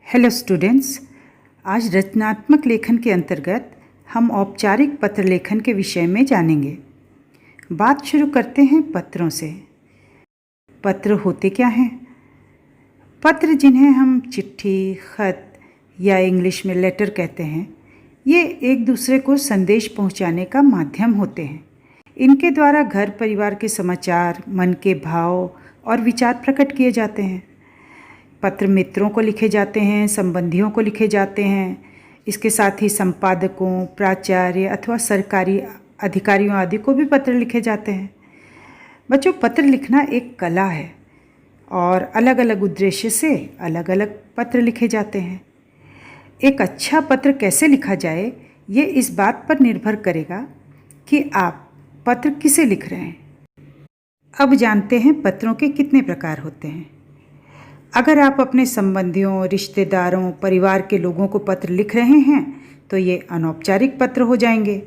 Hello students, आज रचनात्मक लेखन के अंतर्गत हम औपचारिक पत्र लेखन के विषय में जानेंगे। बात शुरू करते हैं पत्रों से। पत्र होते क्या हैं? पत्र, जिन्हें हम चिट्ठी, खत या इंग्लिश में लेटर कहते हैं, ये एक दूसरे को संदेश पहुंचाने का माध्यम होते हैं। इनके द्वारा घर परिवार के समाचार, मन के भाव और विचार प्रकट किए जाते हैं। पत्र मित्रों को लिखे जाते हैं, संबंधियों को लिखे जाते हैं। इसके साथ ही संपादकों, प्राचार्य अथवा सरकारी अधिकारियों आदि को भी पत्र लिखे जाते हैं। बच्चों, पत्र लिखना एक कला है और अलग अलग उद्देश्य से अलग अलग पत्र लिखे जाते हैं। एक अच्छा पत्र कैसे लिखा जाए, ये इस बात पर निर्भर करेगा कि आप पत्र किसे लिख रहे हैं। अब जानते हैं पत्रों के कितने प्रकार होते हैं। अगर आप अपने संबंधियों, रिश्तेदारों, परिवार के लोगों को पत्र लिख रहे हैं तो ये अनौपचारिक पत्र हो जाएंगे,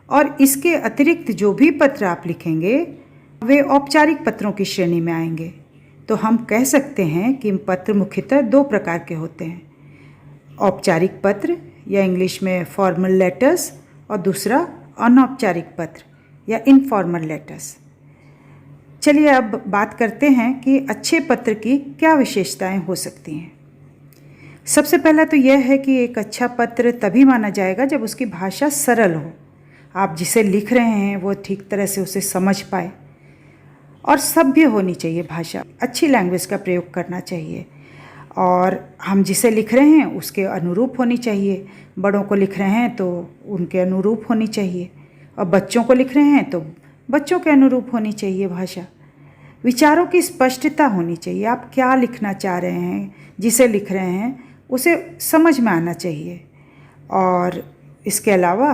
और इसके अतिरिक्त जो भी पत्र आप लिखेंगे वे औपचारिक पत्रों की श्रेणी में आएंगे। तो हम कह सकते हैं कि पत्र मुख्यतः दो प्रकार के होते हैं, औपचारिक पत्र या इंग्लिश में फॉर्मल लेटर्स, और दूसरा अनौपचारिक पत्र या इनफॉर्मल लेटर्स। चलिए अब बात करते हैं कि अच्छे पत्र की क्या विशेषताएं हो सकती हैं। सबसे पहला तो यह है कि एक अच्छा पत्र तभी माना जाएगा जब उसकी भाषा सरल हो। आप जिसे लिख रहे हैं वो ठीक तरह से उसे समझ पाए, और सभ्य होनी चाहिए भाषा, अच्छी लैंग्वेज का प्रयोग करना चाहिए, और हम जिसे लिख रहे हैं उसके अनुरूप होनी चाहिए। बड़ों को लिख रहे हैं तो उनके अनुरूप होनी चाहिए, और बच्चों को लिख रहे हैं तो बच्चों के अनुरूप होनी चाहिए भाषा। विचारों की स्पष्टता होनी चाहिए। आप क्या लिखना चाह रहे हैं, जिसे लिख रहे हैं उसे समझ में आना चाहिए। और इसके अलावा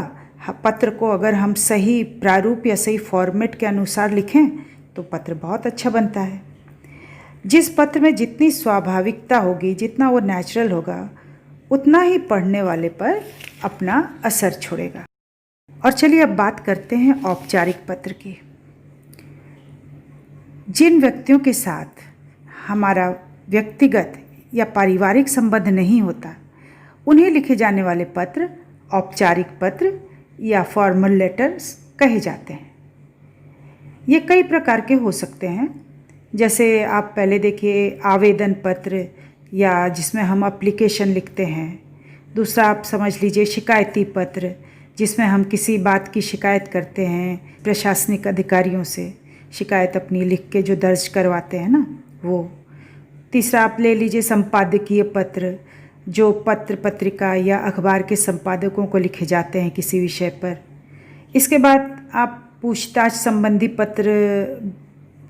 पत्र को अगर हम सही प्रारूप या सही फॉर्मेट के अनुसार लिखें तो पत्र बहुत अच्छा बनता है। जिस पत्र में जितनी स्वाभाविकता होगी, जितना वो नेचुरल होगा, उतना ही पढ़ने वाले पर अपना असर छोड़ेगा। और चलिए अब बात करते हैं औपचारिक पत्र की। जिन व्यक्तियों के साथ हमारा व्यक्तिगत या पारिवारिक संबंध नहीं होता, उन्हें लिखे जाने वाले पत्र औपचारिक पत्र या फॉर्मल लेटर्स कहे जाते हैं। ये कई प्रकार के हो सकते हैं। जैसे आप पहले देखिए आवेदन पत्र, या जिसमें हम एप्लीकेशन लिखते हैं। दूसरा आप समझ लीजिए शिकायती पत्र, जिसमें हम किसी बात की शिकायत करते हैं प्रशासनिक अधिकारियों से, शिकायत अपनी लिख के जो दर्ज करवाते हैं ना, वो। तीसरा आप ले लीजिए संपादकीय पत्र, जो पत्र पत्रिका या अखबार के संपादकों को लिखे जाते हैं किसी विषय पर। इसके बाद आप पूछताछ संबंधी पत्र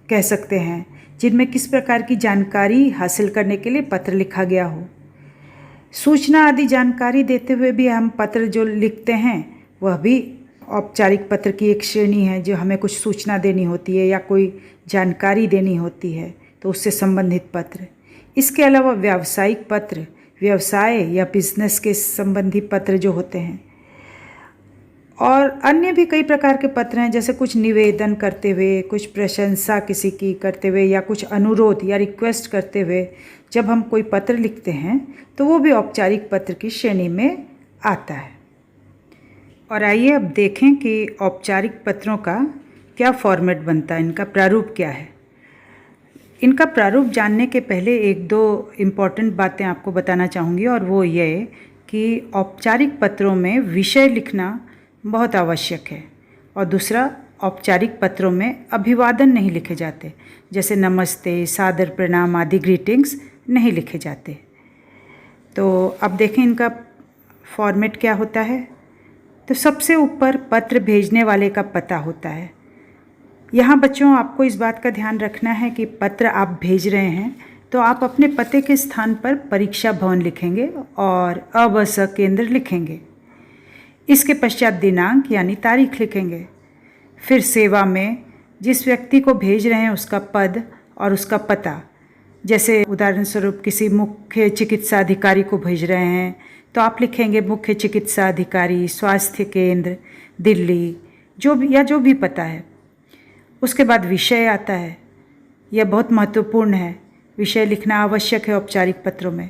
कह सकते हैं, जिनमें किस प्रकार की जानकारी हासिल करने के लिए पत्र लिखा गया हो। सूचना आदि जानकारी देते हुए भी हम पत्र जो लिखते हैं वह भी औपचारिक पत्र की एक श्रेणी है, जो हमें कुछ सूचना देनी होती है या कोई जानकारी देनी होती है तो उससे संबंधित पत्र। इसके अलावा व्यावसायिक पत्र, व्यवसाय या बिजनेस के संबंधी पत्र जो होते हैं, और अन्य भी कई प्रकार के पत्र हैं, जैसे कुछ निवेदन करते हुए, कुछ प्रशंसा किसी की करते हुए, या कुछ अनुरोध या रिक्वेस्ट करते हुए जब हम कोई पत्र लिखते हैं तो वो भी औपचारिक पत्र की श्रेणी में आता है। और आइए अब देखें कि औपचारिक पत्रों का क्या फॉर्मेट बनता है, इनका प्रारूप क्या है। इनका प्रारूप जानने के पहले एक दो इम्पॉर्टेंट बातें आपको बताना चाहूँगी, और वो ये कि औपचारिक पत्रों में विषय लिखना बहुत आवश्यक है, और दूसरा औपचारिक पत्रों में अभिवादन नहीं लिखे जाते, जैसे नमस्ते, सादर प्रणाम आदि ग्रीटिंग्स नहीं लिखे जाते। तो अब देखें इनका फॉर्मेट क्या होता है। तो सबसे ऊपर पत्र भेजने वाले का पता होता है। यहाँ बच्चों आपको इस बात का ध्यान रखना है कि पत्र आप भेज रहे हैं तो आप अपने पते के स्थान पर परीक्षा भवन लिखेंगे और अ/ब/स केंद्र लिखेंगे। इसके पश्चात दिनांक यानी तारीख लिखेंगे। फिर सेवा में जिस व्यक्ति को भेज रहे हैं उसका पद और उसका पता, जैसे उदाहरण स्वरूप किसी मुख्य चिकित्सा अधिकारी को भेज रहे हैं तो आप लिखेंगे मुख्य चिकित्सा अधिकारी, स्वास्थ्य केंद्र, दिल्ली, जो भी पता है। उसके बाद विषय आता है। यह बहुत महत्वपूर्ण है, विषय लिखना आवश्यक है औपचारिक पत्रों में।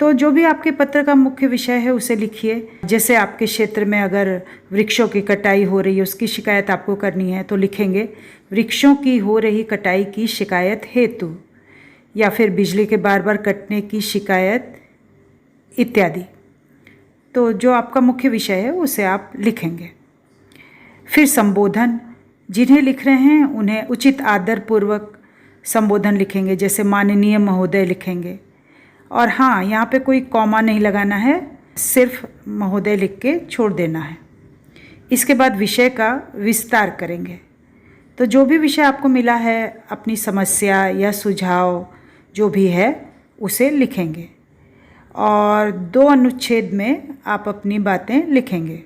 तो जो भी आपके पत्र का मुख्य विषय है उसे लिखिए। जैसे आपके क्षेत्र में अगर वृक्षों की कटाई हो रही है, उसकी शिकायत आपको करनी है, तो लिखेंगे वृक्षों की हो रही कटाई की शिकायत हेतु, या फिर बिजली के बार बार कटने की शिकायत इत्यादि। तो जो आपका मुख्य विषय है उसे आप लिखेंगे। फिर संबोधन, जिन्हें लिख रहे हैं उन्हें उचित आदरपूर्वक संबोधन लिखेंगे, जैसे माननीय महोदय लिखेंगे। और हाँ, यहाँ पे कोई कॉमा नहीं लगाना है, सिर्फ महोदय लिख के छोड़ देना है। इसके बाद विषय का विस्तार करेंगे। तो जो भी विषय आपको मिला है, अपनी समस्या या सुझाव जो भी है उसे लिखेंगे, और 2 अनुच्छेद में आप अपनी बातें लिखेंगे।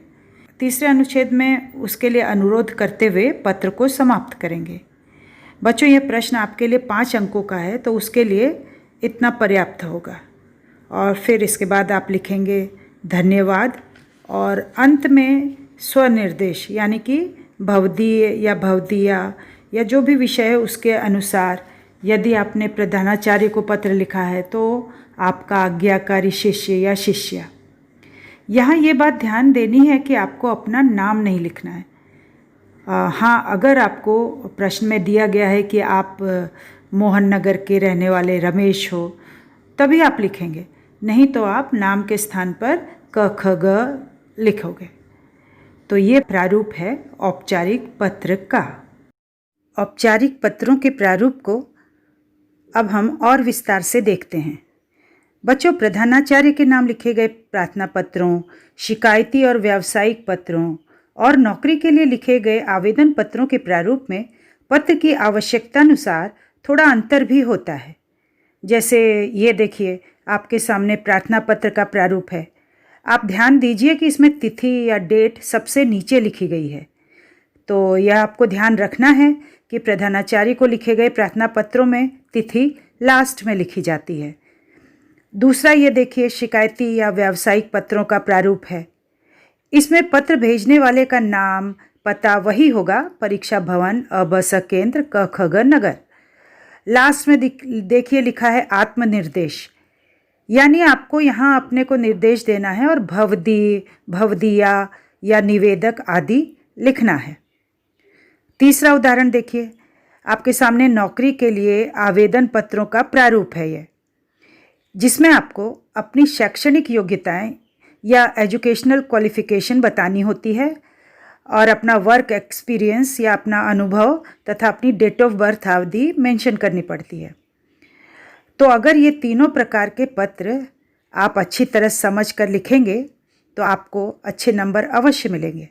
तीसरे अनुच्छेद में उसके लिए अनुरोध करते हुए पत्र को समाप्त करेंगे। बच्चों, यह प्रश्न आपके लिए 5 अंकों का है, तो उसके लिए इतना पर्याप्त होगा। और फिर इसके बाद आप लिखेंगे धन्यवाद, और अंत में स्वनिर्देश, यानी कि भवदीय या भवदीया या जो भी विषय है उसके अनुसार, यदि आपने प्रधानाचार्य को पत्र लिखा है तो आपका आज्ञाकारी शिष्य या शिष्या। यहाँ ये बात ध्यान देनी है कि आपको अपना नाम नहीं लिखना है। हाँ, अगर आपको प्रश्न में दिया गया है कि आप मोहन नगर के रहने वाले रमेश हो, तभी आप लिखेंगे, नहीं तो आप नाम के स्थान पर क ख ग लिखोगे। तो ये प्रारूप है औपचारिक पत्र का। औपचारिक पत्रों के प्रारूप को अब हम और विस्तार से देखते हैं। बच्चों, प्रधानाचार्य के नाम लिखे गए प्रार्थना पत्रों, शिकायती और व्यावसायिक पत्रों और नौकरी के लिए लिखे गए आवेदन पत्रों के प्रारूप में पत्र की आवश्यकता अनुसार थोड़ा अंतर भी होता है। जैसे ये देखिए, आपके सामने प्रार्थना पत्र का प्रारूप है। आप ध्यान दीजिए कि इसमें तिथि या डेट सबसे नीचे लिखी गई है। तो यह आपको ध्यान रखना है कि प्रधानाचार्य को लिखे गए प्रार्थना पत्रों में तिथि लास्ट में लिखी जाती है। दूसरा ये देखिए, शिकायती या व्यावसायिक पत्रों का प्रारूप है। इसमें पत्र भेजने वाले का नाम पता वही होगा, परीक्षा भवन, अबस केंद्र, क ख ग नगर। लास्ट में देखिए लिखा है आत्मनिर्देश, यानी आपको यहाँ अपने को निर्देश देना है, और भवदी, भवदिया या निवेदक आदि लिखना है। तीसरा उदाहरण देखिए, आपके सामने नौकरी के लिए आवेदन पत्रों का प्रारूप है ये, जिसमें आपको अपनी शैक्षणिक योग्यताएं या एजुकेशनल क्वालिफिकेशन बतानी होती है, और अपना वर्क एक्सपीरियंस या अपना अनुभव तथा अपनी डेट ऑफ बर्थ अवधि मेंशन करनी पड़ती है। तो अगर ये तीनों प्रकार के पत्र आप अच्छी तरह समझ कर लिखेंगे तो आपको अच्छे नंबर अवश्य मिलेंगे।